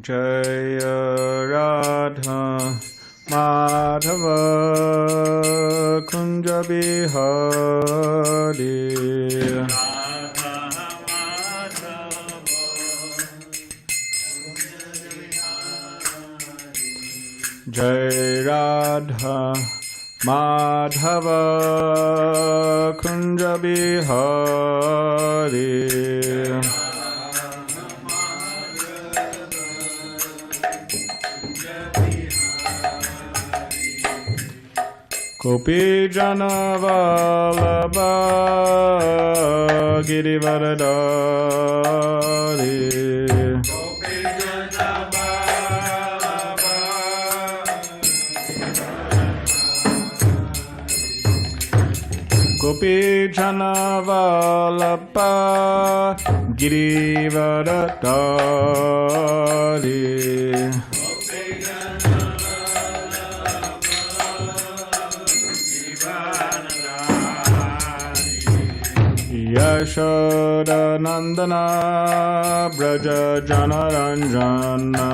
Jaya Radha Madhava Kunja Bihari Jai Radha Madhava Kunja Bihari Gopi Jana Vallabha Girivaradari Gopi Jana Vallabha Girivaradari Yashoda Nandana Braja Janaranjana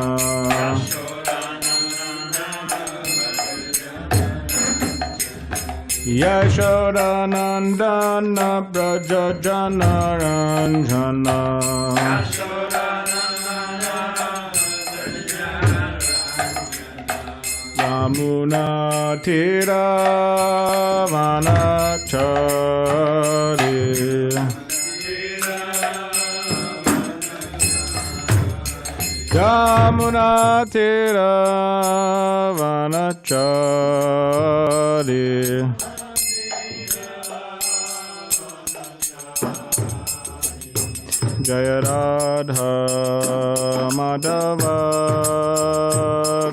Yashoda Nandana Braja Janaranjana Yamuna Tira Vanachari Yamuna Tira Vanachari Jaya Radha Madhava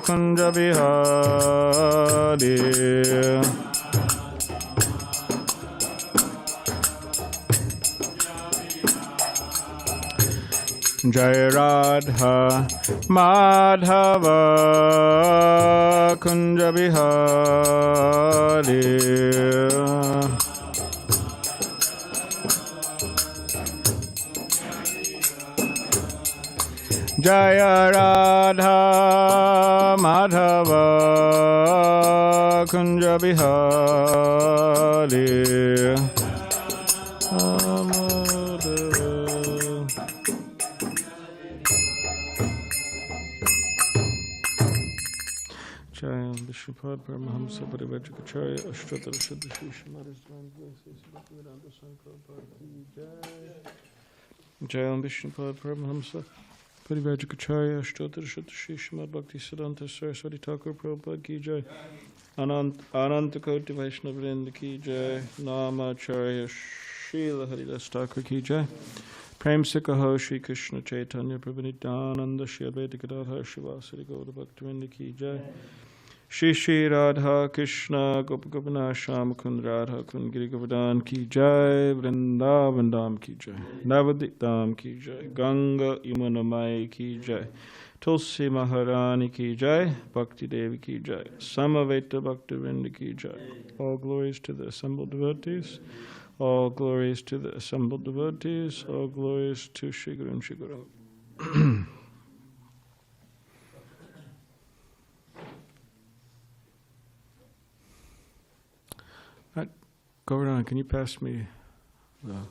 Kunja Bihari Jai Radha Madhava Kunja Bihari Jaya Radha Madhava Kunja Bihari Jaya Vishnupada Paramahamsa Parivajikacharya Ashtatara Shuddha Srimad Bhagavatam Jaya Vishnupada Paramahamsa Parivajikacharya Ashtatara Shuddha Srimad Bhakti Siddhanta Saraswati Thakur Prabhupada Ki Jai Ananta Koti Vaishnava Vrinda Ki Jai Namacharya Srila Haridas Thakur Ki Jai Prem se kaho Shri Krishna Chaitanya Prabhu Nityananda Shri Advaita Gadadhar Shivasari Gaura Bhaktivinoda Ki Jai Shri Shri Radha Krishna Gopagopana Sham Kund Radha Kund Giri Govardhan Ki Jai Vrindavan Dham Ki Jai Navadvip Dham Ki Jai Ganga Yamuna Mai Ki Jai Tulsi Maharani Ki Jai Bhakti Devi Ki Jai Samaveta Bhaktivinoda Ki Jai. All glories to the assembled devotees. All glories to the assembled devotees. All glories to Shri Guru and Shri Guru. Govardhan, can you pass me the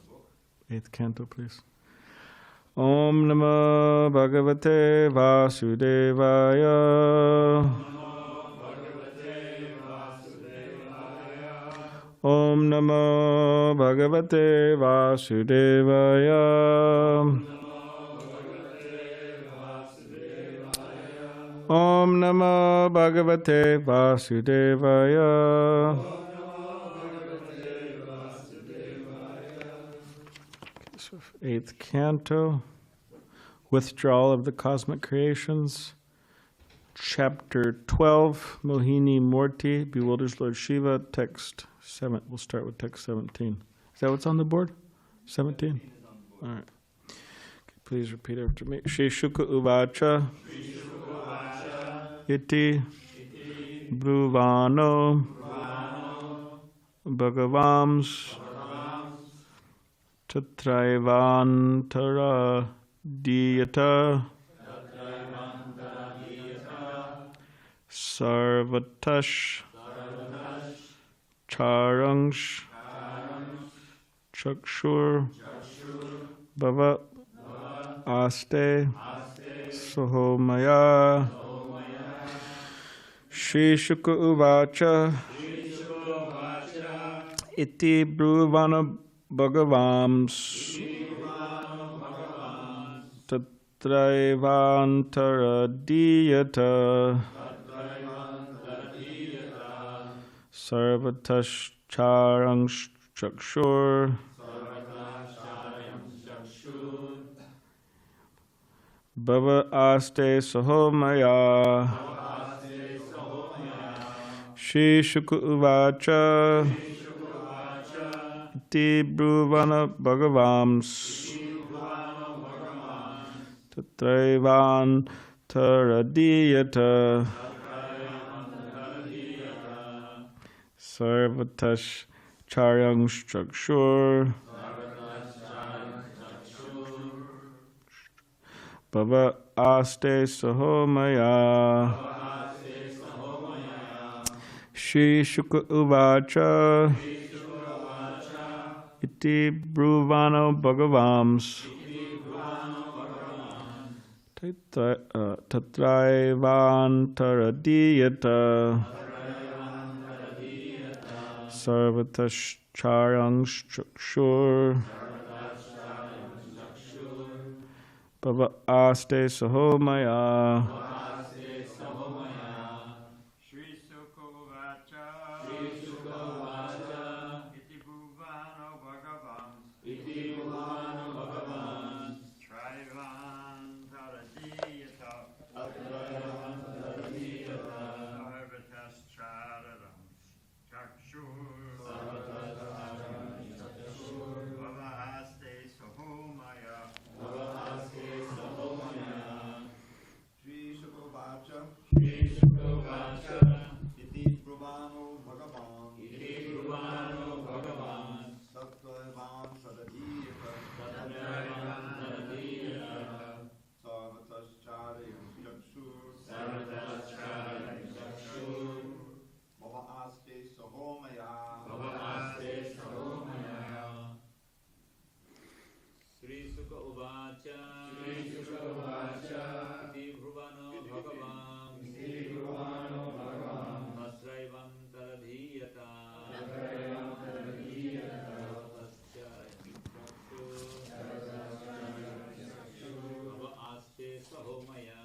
8th canto, please? Om Namo Bhagavate Vasudevaya. Om Namo Bhagavate Vasudevaya. Om Namo Bhagavate Vasudevaya. 8th canto, Withdrawal of the Cosmic Creations, Chapter 12, Mohini Murti, Bewilders Lord Shiva, text 7. We'll start with text 17. Is that what's on the board? 17? All right. Okay, please repeat after me. Shri Shuka Uvacha, Iti, Bruvano, Bhagavams, Tatraivantara Diyata Sarvatash Charangsh Chakshur Bhava Aste Sohomaya Shri Shuka Uvacha Iti Bruvana Bhagavams Tatraivantara Diyata Sarvatash Charang Chakshur Bhava Aste Sahomaya Shri Shuka Uvacha Iti Bruvana Bhagavams Tatraivan Taradiyata Sarvatash Charyang Chakshur Bhava Aste Sahomaya Shri Shuka Uvacha Iti Bruvano Bhagavams Tatraivan Taradiyata Sarvatash Charang Chakshur Bhava Aste Sahomaya Shri Sukha Uvacha Iti Bhuvano Bhagavams Traivan Taradiyata Sarvatas Chararam Chakshur Bhava Aste Sahomaya Shri Sukha Uvacha Iti Bruvano Bhagavans Sattvavan Sadadiyata Sarvatas Charayam Chakshur Bhava Aste Sahomaya Sri Sukha Uvacha Iti Bruvano Bhagavans Masraivam Taradhiyata Bhava Aste Sahomaya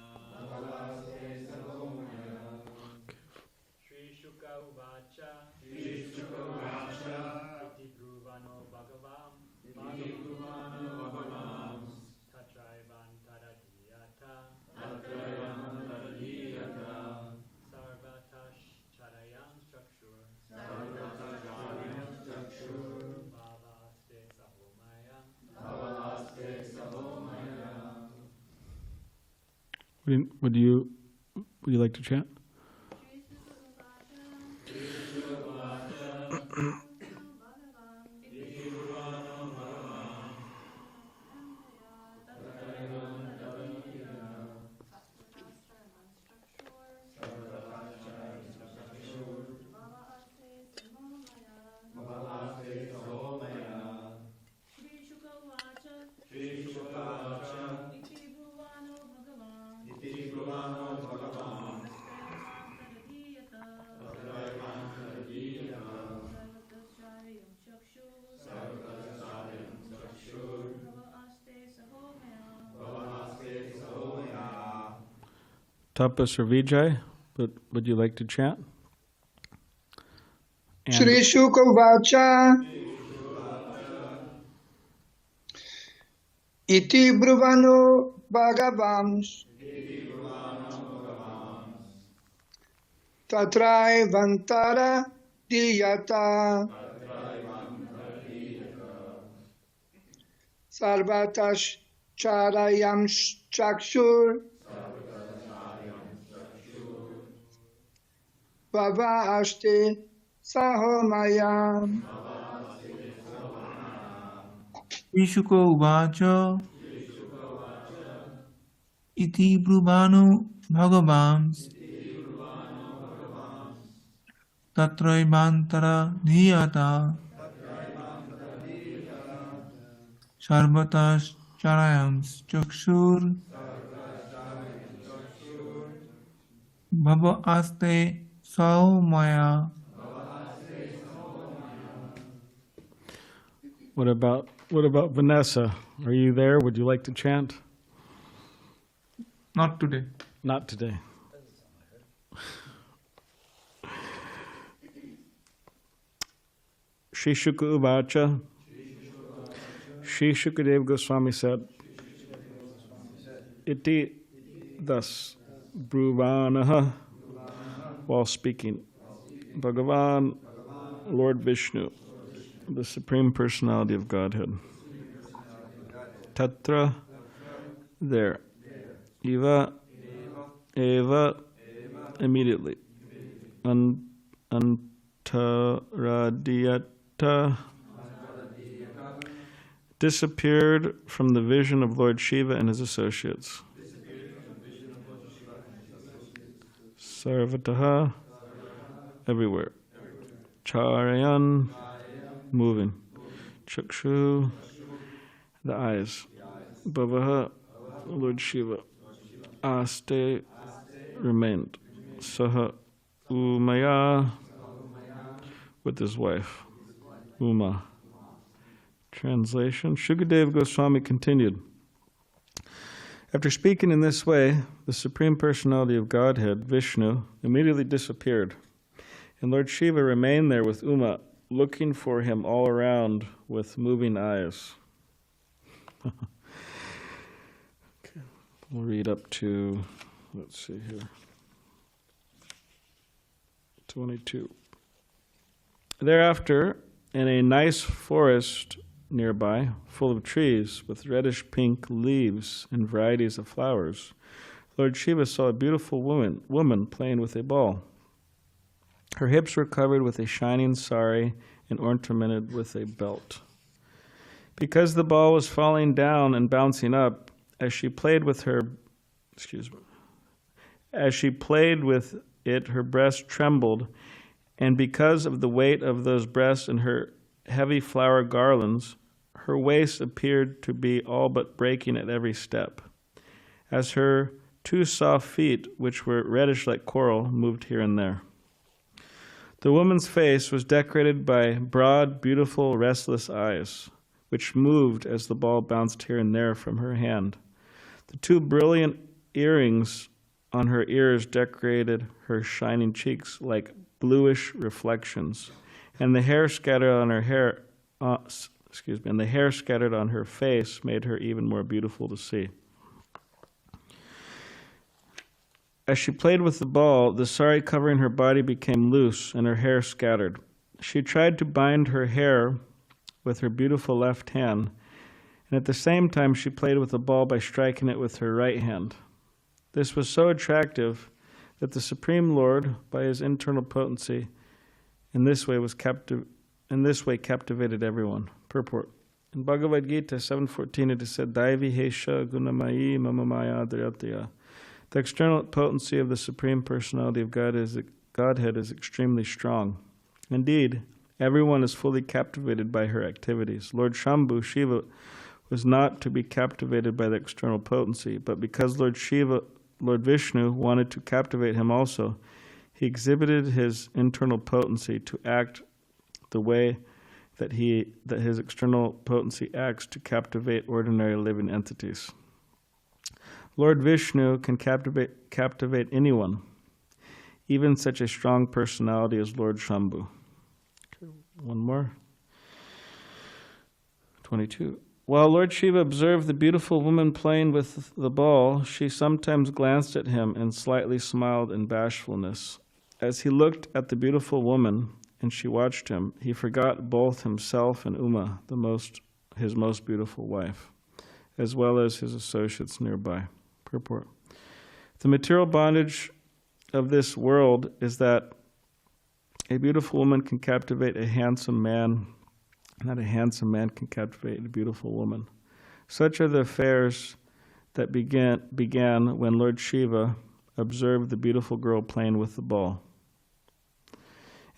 Shri Shuka Uvacha Iti Bruvano Bhagavams Tatraivan Taradhiyata Sarvatash Charayam Chakshur Bhava Aste Sahomaya Would you like to chant? Tapas or Vijay, would you like to chant? Shri Shuka Uvacha Iti Bruvano Bhagavams Tatrai Vantara Diyata Sarvatash Charayam Chakshur Bhava Aste Sahomaya Shuka Uvacha Iti Bruvano Bhagavams tatraivantara dhyata sarvatas charayam chakshur bhava aste saumaya. What about Vanessa? Are you there? Would you like to chant? Not today. Not today. Shri Shuka Uvacha. Shri Shukadev Goswami said, Iti, thus, Bruvanaha, while speaking, Bhagavan, Lord Vishnu, the Supreme Personality of Godhead. Tatra, there. Eva, Eva, immediately. Antaradhyata, disappeared from the vision of Lord Shiva and his associates. Sarvataha, everywhere. Charayan, moving. Chakshu, the eyes. Bhavaha, Lord Shiva. Aste, remained. Saha, Umaya, with his wife. Uma. Translation. Shukadev Goswami continued. After speaking in this way, the Supreme Personality of Godhead, Vishnu, immediately disappeared, and Lord Shiva remained there with Uma, looking for him all around with moving eyes. Okay. We'll read up to, let's see here, 22. Thereafter, in a nice forest nearby, full of trees with reddish-pink leaves and varieties of flowers, Lord Shiva saw a beautiful woman playing with a ball. Her hips were covered with a shining sari and ornamented with a belt. Because the ball was falling down and bouncing up, as she played with it, her breast trembled, and because of the weight of those breasts and her heavy flower garlands, her waist appeared to be all but breaking at every step, as her two soft feet, which were reddish like coral, moved here and there. The woman's face was decorated by broad, beautiful, restless eyes, which moved as the ball bounced here and there from her hand. The two brilliant earrings on her ears decorated her shining cheeks like bluish reflections, and the hair scattered on her face made her even more beautiful to see. As she played with the ball, the sari covering her body became loose and her hair scattered. She tried to bind her hair with her beautiful left hand, and at the same time she played with the ball by striking it with her right hand. This was so attractive that the Supreme Lord, by his internal potency, in this way captivated everyone. Purport. In Bhagavad Gita 7:14 it is said, Daivi Hesha Gunamayi Mamamaya Dhyatya. The external potency of the Supreme Personality of Godhead is extremely strong. Indeed, everyone is fully captivated by her activities. Lord Shambhu, Shiva, was not to be captivated by the external potency, but because Lord Vishnu wanted to captivate him also, he exhibited his internal potency to act the way that his external potency acts to captivate ordinary living entities. Lord Vishnu can captivate anyone, even such a strong personality as Lord Shambhu. Okay, one more. 22. While Lord Shiva observed the beautiful woman playing with the ball, she sometimes glanced at him and slightly smiled in bashfulness. As he looked at the beautiful woman and she watched him, he forgot both himself and Uma, his most beautiful wife, as well as his associates nearby. Purport. The material bondage of this world is that a beautiful woman can captivate a handsome man, not a handsome man can captivate a beautiful woman. Such are the affairs that began when Lord Shiva observed the beautiful girl playing with the ball.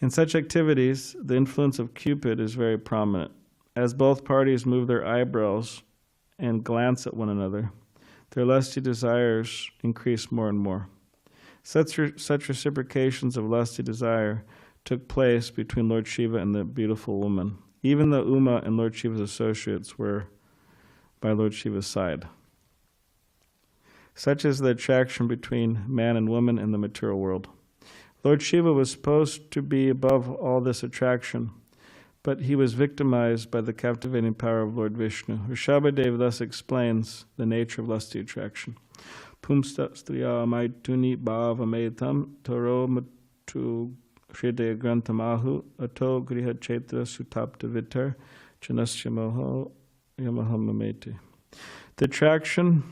In such activities, the influence of Cupid is very prominent. As both parties move their eyebrows and glance at one another, their lusty desires increase more and more. Such reciprocations of lusty desire took place between Lord Shiva and the beautiful woman. Even the Uma and Lord Shiva's associates were by Lord Shiva's side. Such is the attraction between man and woman in the material world. Lord Shiva was supposed to be above all this attraction, but he was victimized by the captivating power of Lord Vishnu. Rishabhadev thus explains the nature of lusty attraction. Pumsta striya maituni bhavametam taro matu shridaya grantamahu ato griha chetra sutapta vitar chanasya moho yamahamameti. The attraction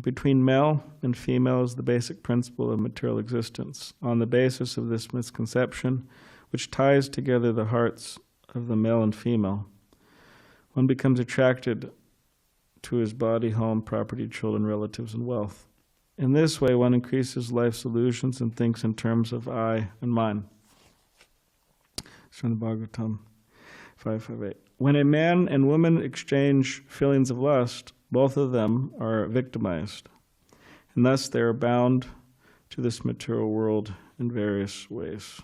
between male and female is the basic principle of material existence. On the basis of this misconception, which ties together the hearts of the male and female, one becomes attracted to his body, home, property, children, relatives, and wealth. In this way, one increases life's illusions and thinks in terms of I and mine. Srimad Bhagavatam 558. When a man and woman exchange feelings of lust, both of them are victimized, and thus they are bound to this material world in various ways.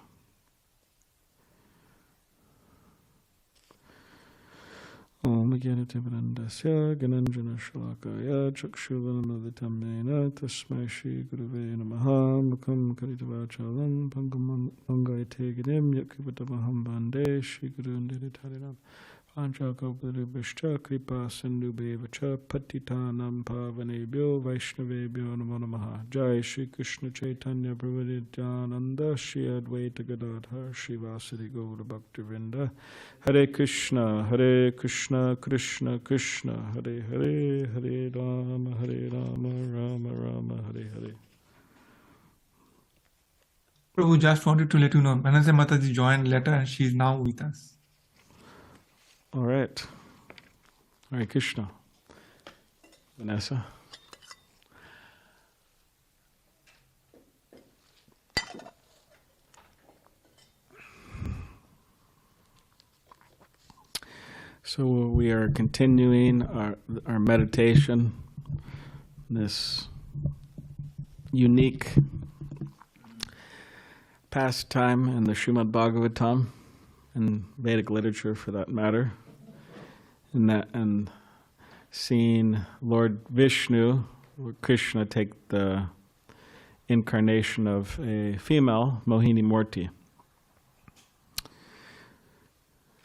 Om Gyanativrandasya Gananjana Shalakaya Chakshulanamaditamena Tasmai Shri Guruve Namaha Mukam Karitavachalam Pangam Pangaite Gidim Yakivatamaham Bande Shri Guru Niditarinam Panchakoparubhishcha Kripa Sindhu Bevacha Patitanam Pavanebhyo Vaishnavebhyo Namo Namaha. Jai Shri Krishna Chaitanya Prabhu Nityananda Shri Advaita Gadadhar Shri Vasari Gaura Bhakti Vrinda. Hare Krishna Krishna Krishna Hare Hare Hare Rama Rama Rama Hare Hare. Prabhu, just wanted to let you know, Manasa Mataji joined later and she is now with us. All right. Hare Krishna. Vanessa. So we are continuing our meditation, this unique pastime in the Srimad Bhagavatam, and Vedic literature for that matter, and seeing Lord Vishnu, or Krishna, take the incarnation of a female, Mohini Murti.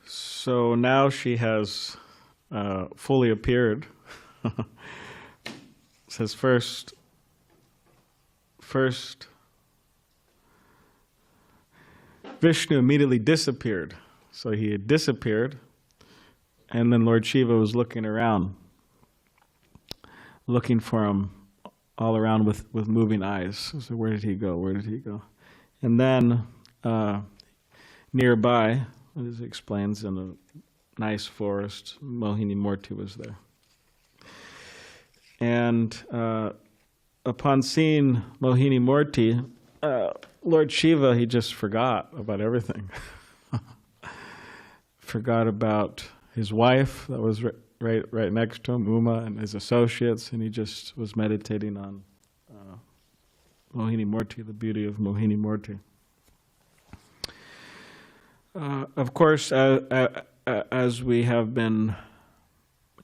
So now she has fully appeared. It says first Vishnu immediately disappeared. So he had disappeared, and then Lord Shiva was looking around, looking for him all around with moving eyes. So where did he go? Where did he go? And then nearby, as it explains, in a nice forest, Mohini Murti was there. And upon seeing Mohini Murti, Lord Shiva, he just forgot about everything. Forgot about his wife that was right next to him, Uma, and his associates, and he just was meditating on Mohini Murti, the beauty of Mohini Murti. Of course, as we have been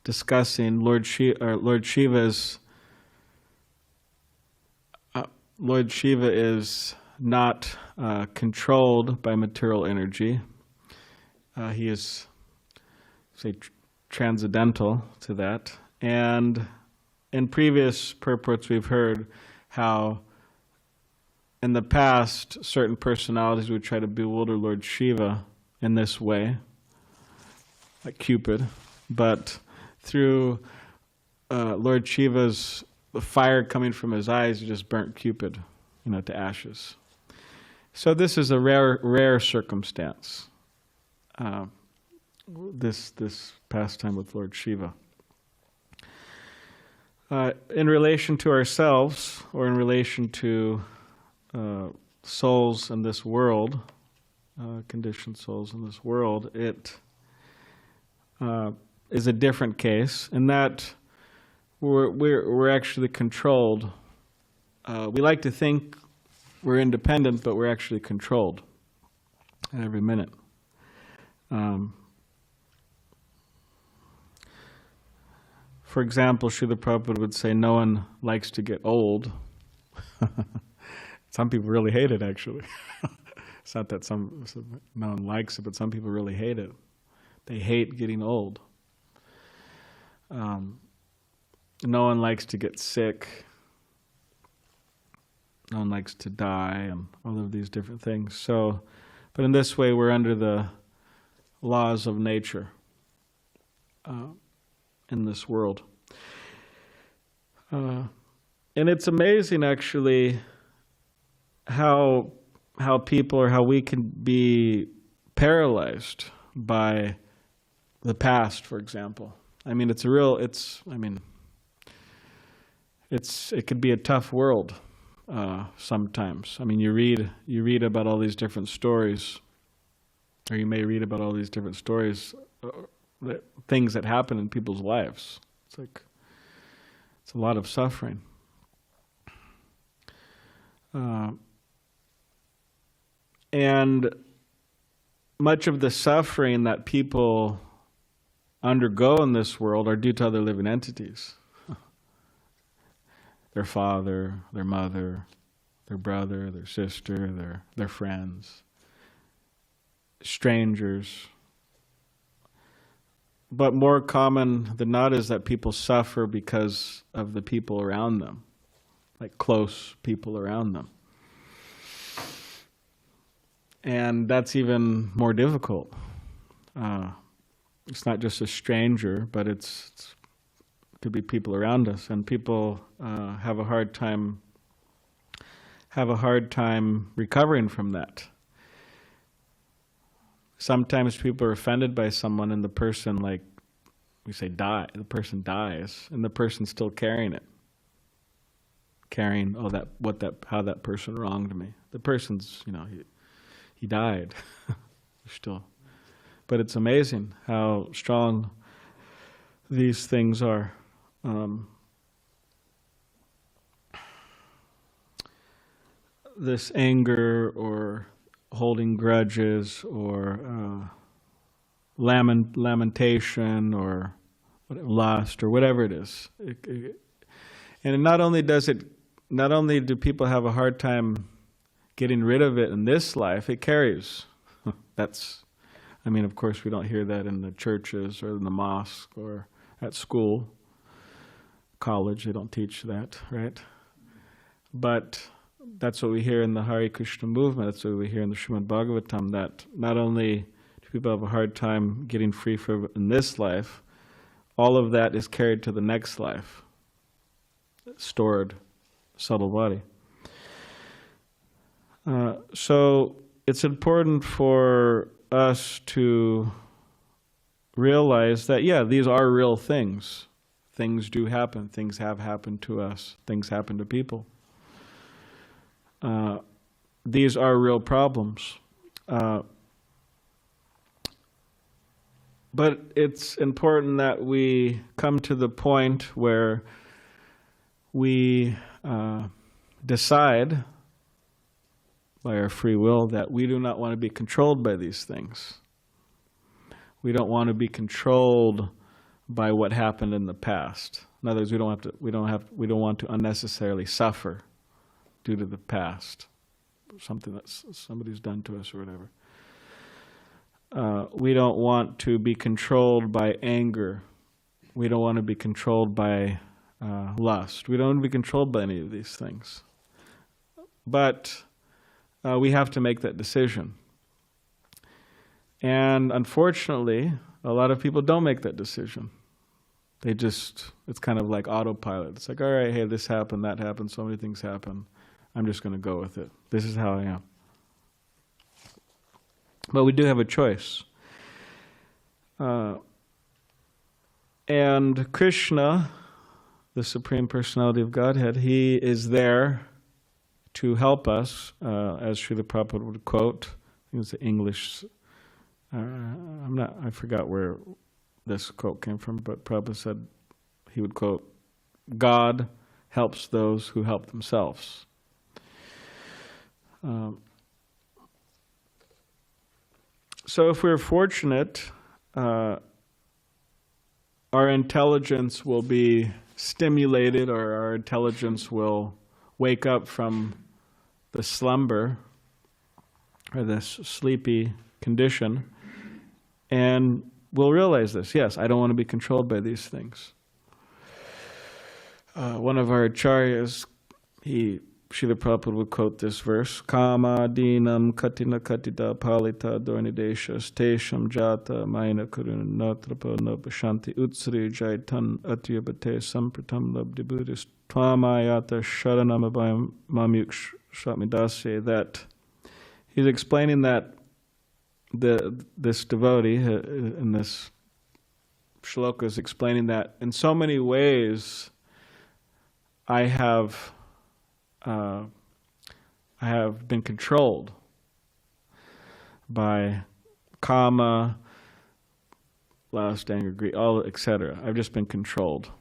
discussing, Lord Shiva is not controlled by material energy. He is, say, transcendental to that. And in previous purports, we've heard how in the past, certain personalities would try to bewilder Lord Shiva in this way, like Cupid. But through Lord Shiva's the fire coming from his eyes, he just burnt Cupid, to ashes. So this is a rare circumstance. This pastime with Lord Shiva. In relation to ourselves, or in relation to souls in this world, conditioned souls in this world, it is a different case in that we're actually controlled. We like to think we're independent, but we're actually controlled at every minute. For example, Srila Prabhupada would say, no one likes to get old. Some people really hate it, actually. It's not that no one likes it, but some people really hate it. They hate getting old. No one likes to get sick. No one likes to die, and all of these different things. So, but in this way, we're under the laws of nature in this world. And it's amazing, actually, how people, or how we can be paralyzed by the past, for example. I mean, it could be a tough world sometimes. I mean, you read about all these different stories, or you may read about all these different stories, things that happen in people's lives. It's a lot of suffering. And much of the suffering that people undergo in this world are due to other living entities. Their father, their mother, their brother, their sister, their friends, strangers. But more common than not is that people suffer because of the people around them, like close people around them. And that's even more difficult. It's not just a stranger, but it could be people around us, and people have a hard time recovering from that. Sometimes people are offended by someone, and the person, like we say, the person dies, and the person's still carrying it. Carrying how that person wronged me. The person's, he died. Still. But it's amazing how strong these things are. This anger, or holding grudges, or lamentation, or lust, or whatever it is. And not only do people have a hard time getting rid of it in this life, it carries. Of course, we don't hear that in the churches, or in the mosque, or at school, college. They don't teach that, right? But that's what we hear in the Hare Krishna movement. That's what we hear in the Srimad Bhagavatam, that not only do people have a hard time getting free from it in this life, all of that is carried to the next life, stored, subtle body. So it's important for us to realize that, these are real things. Things do happen. Things have happened to us. Things happen to people. These are real problems. But it's important that we come to the point where we decide by our free will that we do not want to be controlled by these things. We don't want to be controlled by what happened in the past. In other words, we don't want to unnecessarily suffer due to the past, something that somebody's done to us or whatever. We don't want to be controlled by anger. We don't want to be controlled by lust. We don't want to be controlled by any of these things. But we have to make that decision. And unfortunately, a lot of people don't make that decision. It's kind of like autopilot. It's like, all right, hey, this happened, that happened, so many things happen. I'm just going to go with it. This is how I am. But we do have a choice. And Krishna, the Supreme Personality of Godhead, He is there to help us, as Srila Prabhupada would quote it was the English. I forgot where this quote came from, but Prabhu said he would quote, "God helps those who help themselves." So if we're fortunate, our intelligence will be stimulated, or our intelligence will wake up from the slumber or this sleepy condition, and we'll realize this. Yes, I don't want to be controlled by these things. One of our acharyas, Srila Prabhupada would quote this verse: Kama dinam katina katita palita dornideshas tesham jata mayana kuruna natrapa nopashanti utsri jaitan atyabate sampratam labdibudis twamayata sharanam abhayam mamyuk shramidasya. That he's explaining that this devotee in this shloka is explaining that in so many ways I have been controlled by kama, lust, anger, greed, all, etc. I've just been controlled.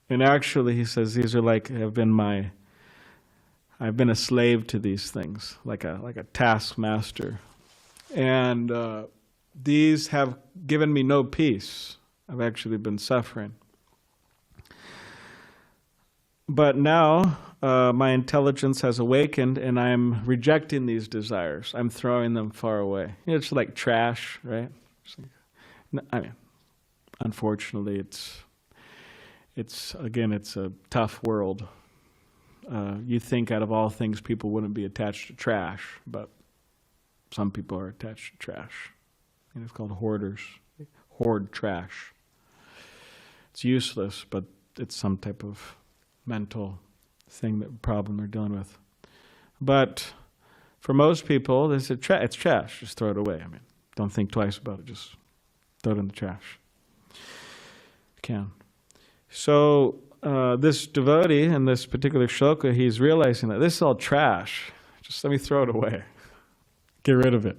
And actually, he says, these are like I've been a slave to these things, like a taskmaster. And these have given me no peace. I've actually been suffering. But now my intelligence has awakened, and I'm rejecting these desires. I'm throwing them far away. It's like trash, right? I mean, unfortunately, it's a tough world. You think out of all things people wouldn't be attached to trash, but some people are attached to trash. It's called hoarders. Hoard trash. It's useless, but it's some type of mental problem they're dealing with. But for most people, it's trash. Just throw it away. I mean, don't think twice about it. Just throw it in the trash. You can. So this devotee in this particular shloka, he's realizing that this is all trash. Just let me throw it away. Get rid of it.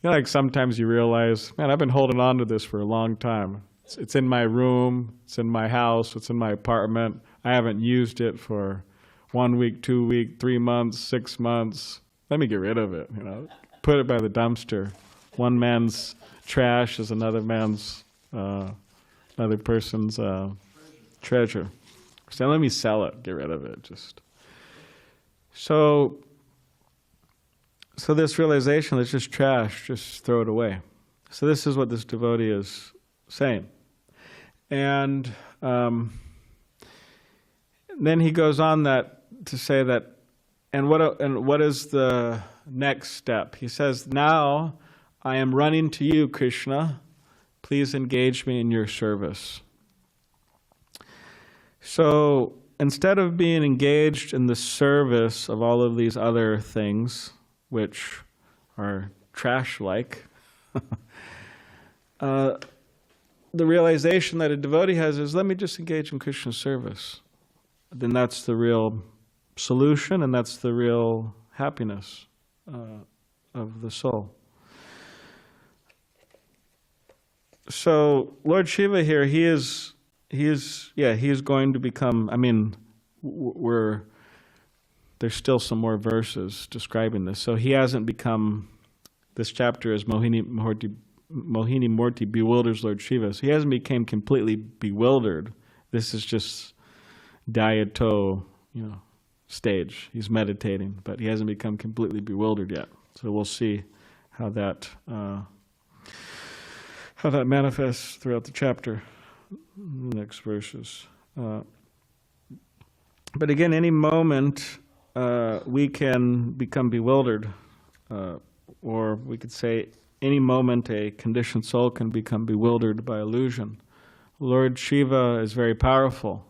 Like sometimes you realize, man, I've been holding on to this for a long time. It's in my room, it's in my house, it's in my apartment. I haven't used it for 1 week, 2 weeks, 3 months, 6 months. Let me get rid of it, Put it by the dumpster. One man's trash is another person's treasure. So let me sell it, get rid of it. So this realization, it's just trash, just throw it away. So this is what this devotee is saying. And then he goes on to say that, and what is the next step? He says, now I am running to you, Krishna. Please engage me in your service. So instead of being engaged in the service of all of these other things, which are trash-like, the realization that a devotee has is, let me just engage in Krishna's service. Then that's the real solution, and that's the real happiness of the soul. So Lord Shiva here, he is going to become, there's still some more verses describing this. So he hasn't become, this chapter is Mohini Murti bewilders Lord Shiva. So he hasn't become completely bewildered. This is just Dayato, stage. He's meditating, but he hasn't become completely bewildered yet. So we'll see how that manifests throughout the chapter, next verses. But again, any moment we can become bewildered, or we could say any moment a conditioned soul can become bewildered by illusion. Lord Shiva is very powerful,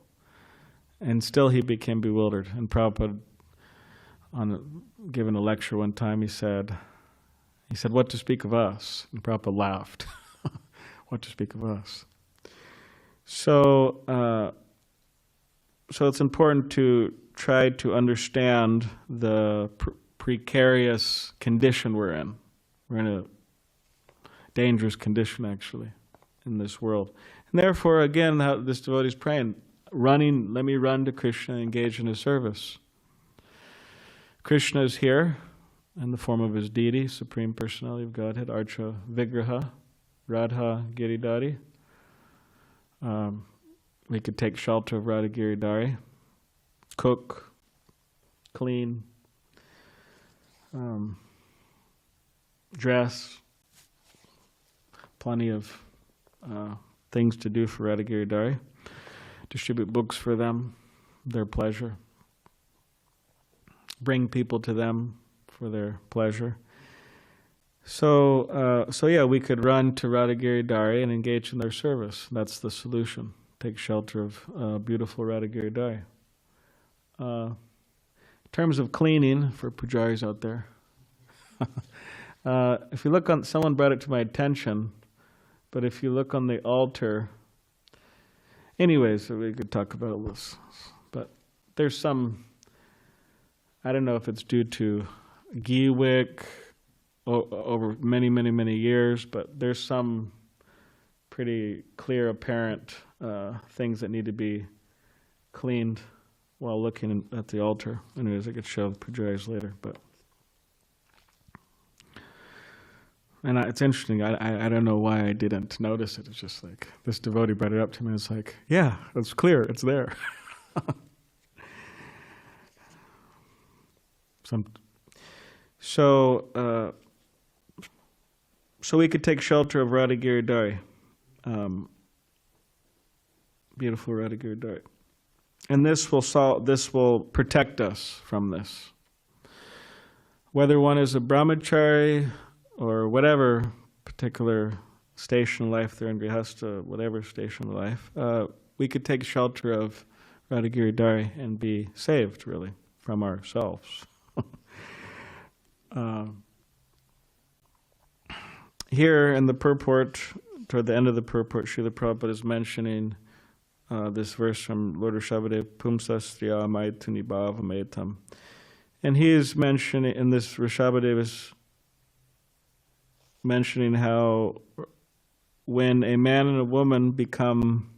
and still he became bewildered. And Prabhupada, given a lecture one time, he said, what to speak of us? And Prabhupada laughed. What to speak of us? So it's important to try to understand the precarious condition we're in. We're in a dangerous condition, actually, in this world. And therefore, again, how this devotee is praying, running, let me run to Krishna and engage in his service. Krishna is here in the form of his deity, Supreme Personality of Godhead, Archa Vigraha, Radha Giridhari. We could take shelter of Radha Giridhari, cook, clean, dress, plenty of things to do for Radha Giridhari, distribute books for them, their pleasure, bring people to them for their pleasure. So yeah, we could run to Radha Giridhari and engage in their service. That's the solution. Take shelter of beautiful Radha Giridhari. In terms of cleaning, for pujaris out there, if you look on, someone brought it to my attention, but if you look on the altar, anyways, we could talk about this, but there's some, I don't know if it's due to ghee wick over many years, but there's some pretty clear, apparent things that need to be cleaned while looking at the altar. Anyways, I could show the pujaris later, but it's interesting. I don't know why I didn't notice it. It's just like this devotee brought it up to me. It's like, yeah, it's clear. It's there. So we could take shelter of Radha Giridhari, beautiful Radha Giridhari, and this will protect us from this. Whether one is a brahmachari or whatever particular station in life they're in, grihastha, whatever station in life, we could take shelter of Radha Giridhari and be saved, really, from ourselves. Here in the purport, toward the end of the purport, Srila Prabhupada is mentioning this verse from Lord Rishabhadev, Pumsa Striya Maituni Bhava Metam. And he is mentioning, in this Rishabhadev is mentioning how when a man and a woman become,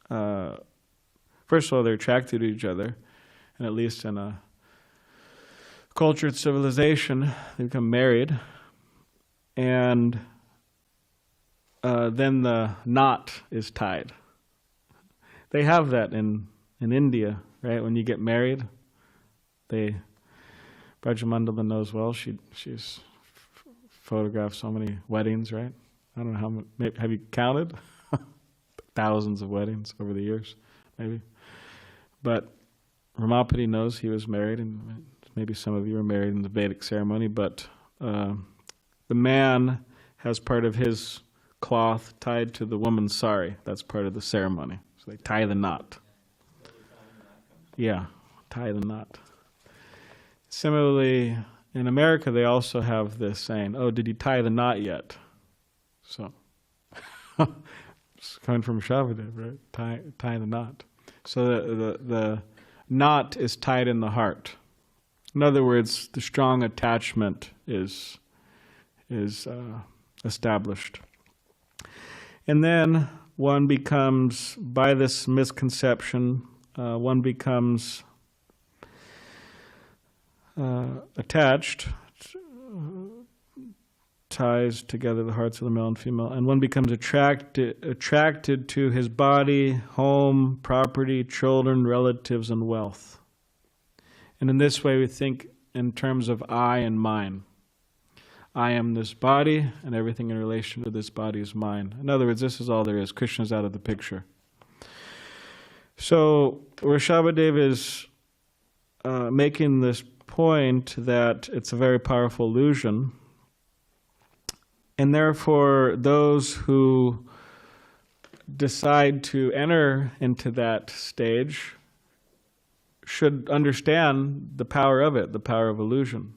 first of all, they're attracted to each other, and at least in a cultured civilization, they become married, and then the knot is tied. They have that in India, right? When you get married, Brajamandala knows well. She's photographed so many weddings, right? I don't know how many. Have you counted? Thousands of weddings over the years, maybe. But Ramapati knows he was married, and maybe some of you were married in the Vedic ceremony, but the man has part of his cloth tied to the woman's sari. That's part of the ceremony. So they tie the knot. Yeah, tie the knot. Similarly, in America, they also have this saying, oh, did you tie the knot yet? So, it's coming from Shabbadev, right? Tie the knot. So the knot is tied in the heart. In other words, the strong attachment is established. And then one becomes, by this misconception, one becomes attached, ties together the hearts of the male and female, and one becomes attracted to his body, home, property, children, relatives, and wealth. And in this way we think in terms of I and mine. I am this body, and everything in relation to this body is mine. In other words, this is all there is. Krishna's out of the picture. So Rishabhadev is making this point that it's a very powerful illusion, and therefore those who decide to enter into that stage should understand the power of it, the power of illusion,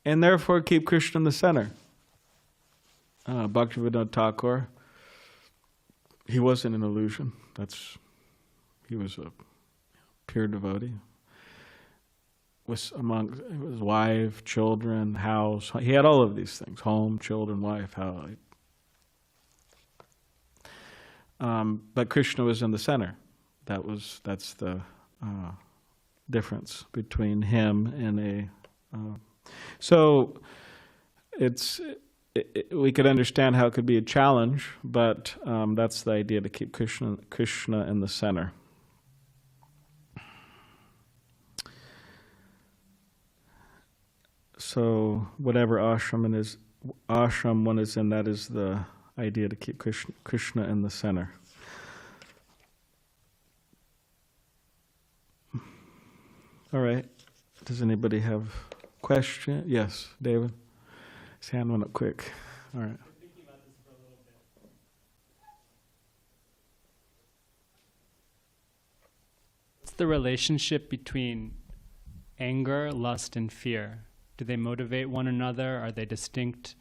and therefore keep Krishna in the center. Bhaktivinoda Thakur, he wasn't an illusion. He was a pure devotee. was among his wife, children, house. He had all of these things: home, children, wife, house. But Krishna was in the center. That's the difference between him and a. So we could understand how it could be a challenge, but that's the idea, to keep Krishna in the center. So whatever ashram one is in, that is the idea, to keep Krishna in the center. All right. Does anybody have a question? Yes, David. His hand went up quick. All right. Thinking about this for a little bit. What's the relationship between anger, lust, and fear? Do they motivate one another? Are they distinct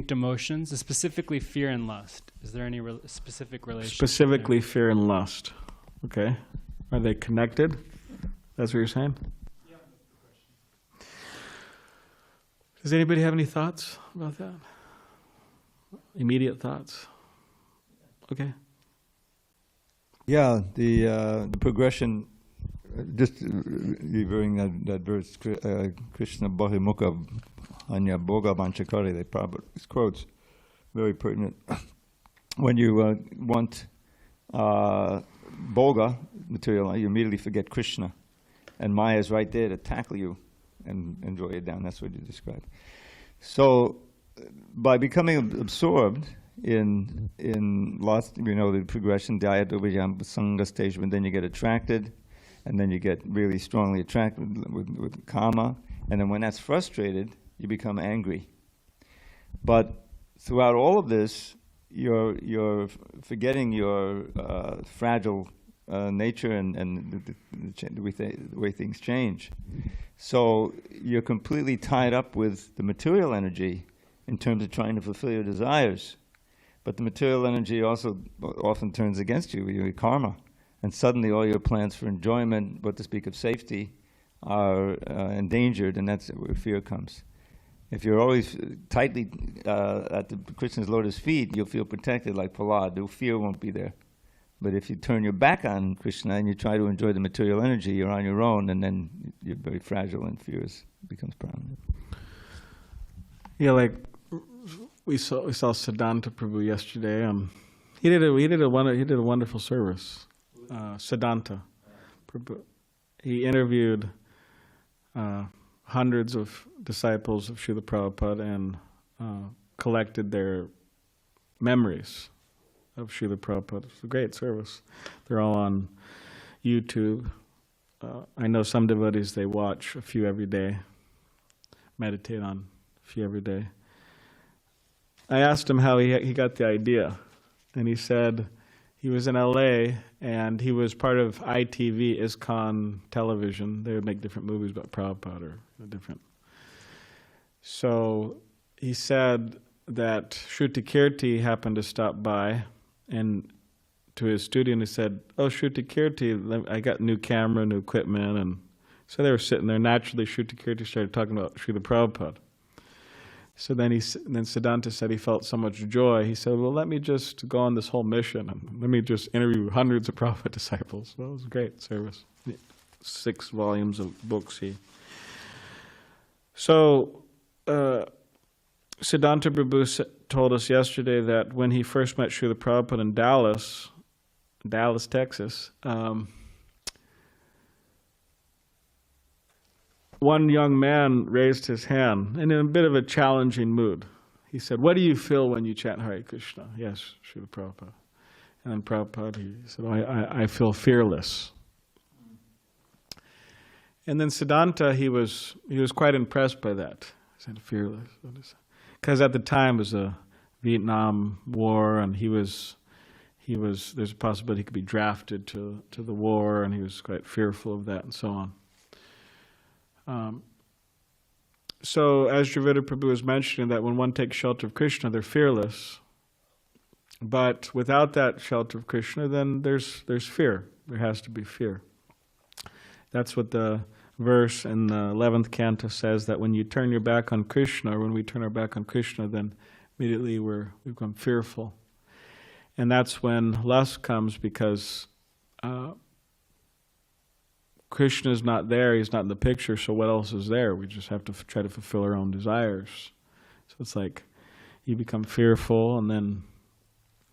emotions? Specifically fear and lust. Is there any specific relationship? Specifically there? fear and lust. Okay. Are they connected? That's what you're saying? Yeah, that's the question. Does anybody have any thoughts about that? Immediate thoughts? Okay. Yeah, the progression, just reviewing that verse, Krishna Bahimukha Anya Bhoga Vanchakari, that Prabhu quotes, very pertinent. When you want Bhoga, material, you immediately forget Krishna. And Maya is right there to tackle you and draw you down. That's what you described. So, by becoming absorbed in lots, the progression, Dhyaya Sangha stage, and then you get attracted, and then you get really strongly attracted with kama, and then when that's frustrated, you become angry. But throughout all of this, you're forgetting your fragile nature and the way things change. So you're completely tied up with the material energy in terms of trying to fulfill your desires. But the material energy also often turns against you, your karma. And suddenly all your plans for enjoyment, what to speak of safety, are endangered, and that's where fear comes. If you're always tightly at the Krishna's lotus feet, you'll feel protected like Prahlad. The fear won't be there. But if you turn your back on Krishna and you try to enjoy the material energy, you're on your own, and then you're very fragile, and fear becomes prominent. Yeah, like we saw Siddhanta Prabhu yesterday. He did a wonderful service. Siddhanta Prabhu. He interviewed hundreds of disciples of Srila Prabhupada and collected their memories of Srila Prabhupada. It's a great service. They're all on YouTube. I know some devotees, they watch a few every day, meditate on a few every day. I asked him how he got the idea, and he said he was in LA and he was part of ITV, ISKCON television. They would make different movies about Prabhupada or different. So he said that Shruti Kirti happened to stop by and to his studio, and he said, "Oh, Shruti Kirti, I got new camera, new equipment." And so they were sitting there. Naturally, Shruti Kirti started talking about Srila Prabhupada. So then Siddhanta said he felt so much joy. He said, "Well, let me just go on this whole mission and let me just interview hundreds of Prabhupada disciples." Well, it was a great service. 6 volumes of books. So Siddhanta Prabhu told us yesterday that when he first met Srila Prabhupada in Dallas, Texas, one young man raised his hand and in a bit of a challenging mood. He said, "What do you feel when you chant Hare Krishna?" "Yes, Srila Prabhupada." And then Prabhupada, he said, I feel fearless." And then Siddhanta, he was quite impressed by that. He said, "Fearless." Because at the time it was a Vietnam War, and there's a possibility he could be drafted to the war, and he was quite fearful of that and so on. So as Dravida Prabhu was mentioning, that when one takes shelter of Krishna, they're fearless. But without that shelter of Krishna, then there's fear. There has to be fear. That's what the verse in the 11th canto says, that when you turn your back on Krishna, or when we turn our back on Krishna, then immediately we become fearful. And that's when lust comes, because Krishna is not there, he's not in the picture, so what else is there? We just have to try to fulfill our own desires. So it's like you become fearful, and then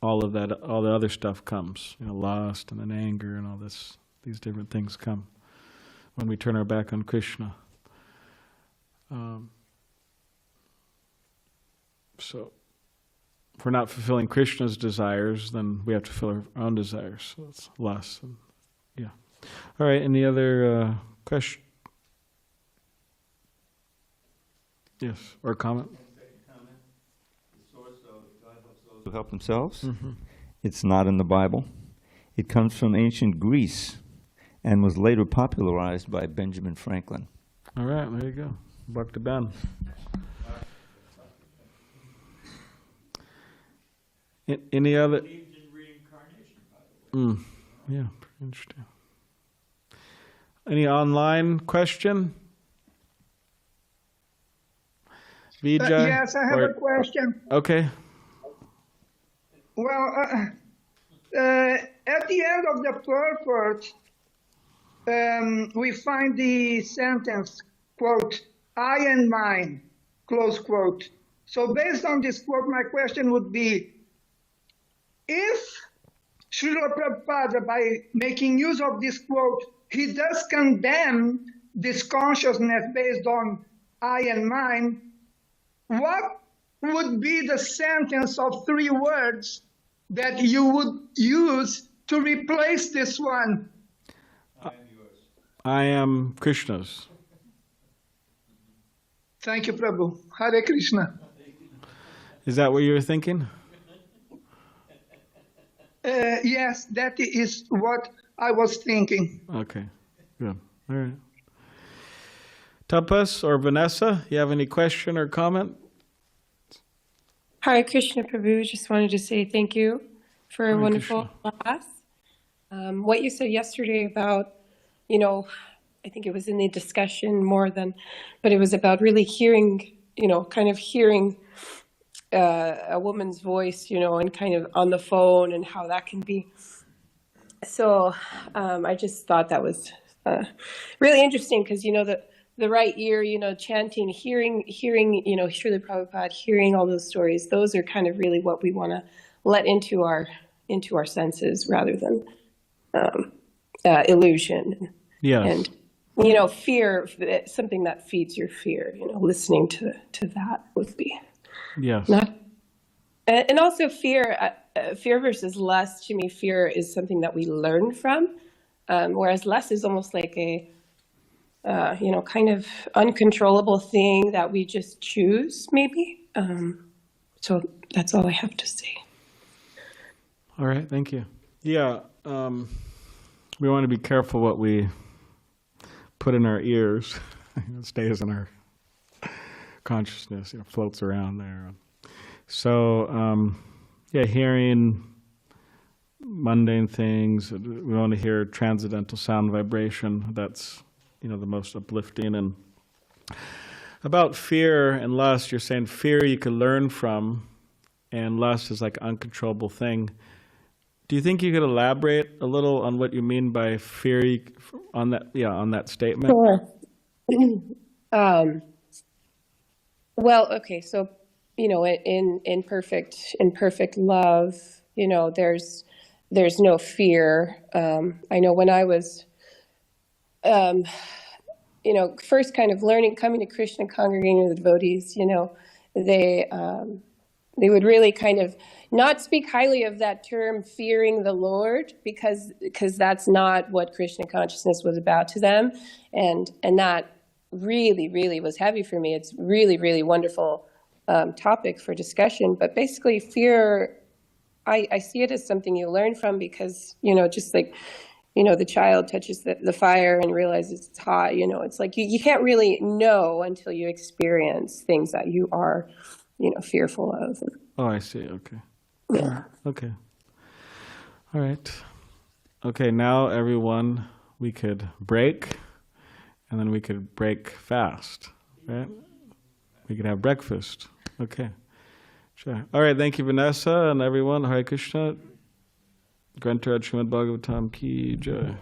all the other stuff comes, lust and then anger and all these different things come when we turn our back on Krishna. So if we're not fulfilling Krishna's desires, then we have to fulfill our own desires. So it's lust. And, yeah. All right. Any other question? Yes, or comment? The source of God helps those who help themselves. Mm-hmm. It's not in the Bible. It comes from ancient Greece and was later popularized by Benjamin Franklin. All right, there you go. Bhakti Ben. Any other? Believes in reincarnation, by the way. Yeah, pretty interesting. Any online question? Vijay? Yes, I have a question. Okay. Well, at the end of the purport, we find the sentence, quote, I and mine, close quote. So based on this quote, my question would be, if Srila Prabhupada, by making use of this quote, he does condemn this consciousness based on I and mine, what would be the sentence of 3 words that you would use to replace this one? I am Krishna's. Thank you, Prabhu. Hare Krishna. Is that what you were thinking? Yes, that is what I was thinking. Okay, good. All right. Tapas or Vanessa, you have any question or comment? Hare Krishna, Prabhu. Just wanted to say thank you for a Hare wonderful class. What you said yesterday about, I think it was in the discussion but it was about really hearing, kind of hearing a woman's voice, and kind of on the phone and how that can be. So I just thought that was really interesting because, the right ear, chanting, hearing, Srila Prabhupada, hearing all those stories, those are kind of really what we want to let into our senses rather than illusion. Yes. And, fear, something that feeds your fear, listening to that would be. Yes. And also fear versus lust, to me, fear is something that we learn from, whereas lust is almost like a, kind of uncontrollable thing that we just choose, maybe. So that's all I have to say. All right, thank you. Yeah, we want to be careful what we put in our ears. It stays in our consciousness, floats around there. So, hearing mundane things, we want to hear transcendental sound vibration. That's, the most uplifting. And about fear and lust, you're saying fear you can learn from, and lust is like an uncontrollable thing. Do you think you could elaborate a little on what you mean by fear on that statement? Sure. Well, okay, so in perfect love, there's no fear. I know when I was, first kind of learning, coming to Krishna, congregating with devotees, they would really kind of not speak highly of that term, fearing the Lord, because that's not what Krishna consciousness was about to them, and that really, really was heavy for me. It's really, really wonderful topic for discussion. But basically, fear, I see it as something you learn from because, just like, the child touches the fire and realizes it's hot. It's like you can't really know until you experience things that you are, fearful of. Oh, I see. Okay. Yeah. Okay. All right. Okay, now everyone, we could break And then we could break fast, right? We could have breakfast. Okay. Sure. All right, thank you, Vanessa, and everyone. Hare Krishna. Grantaraj Srimad Bhagavatam ki jai.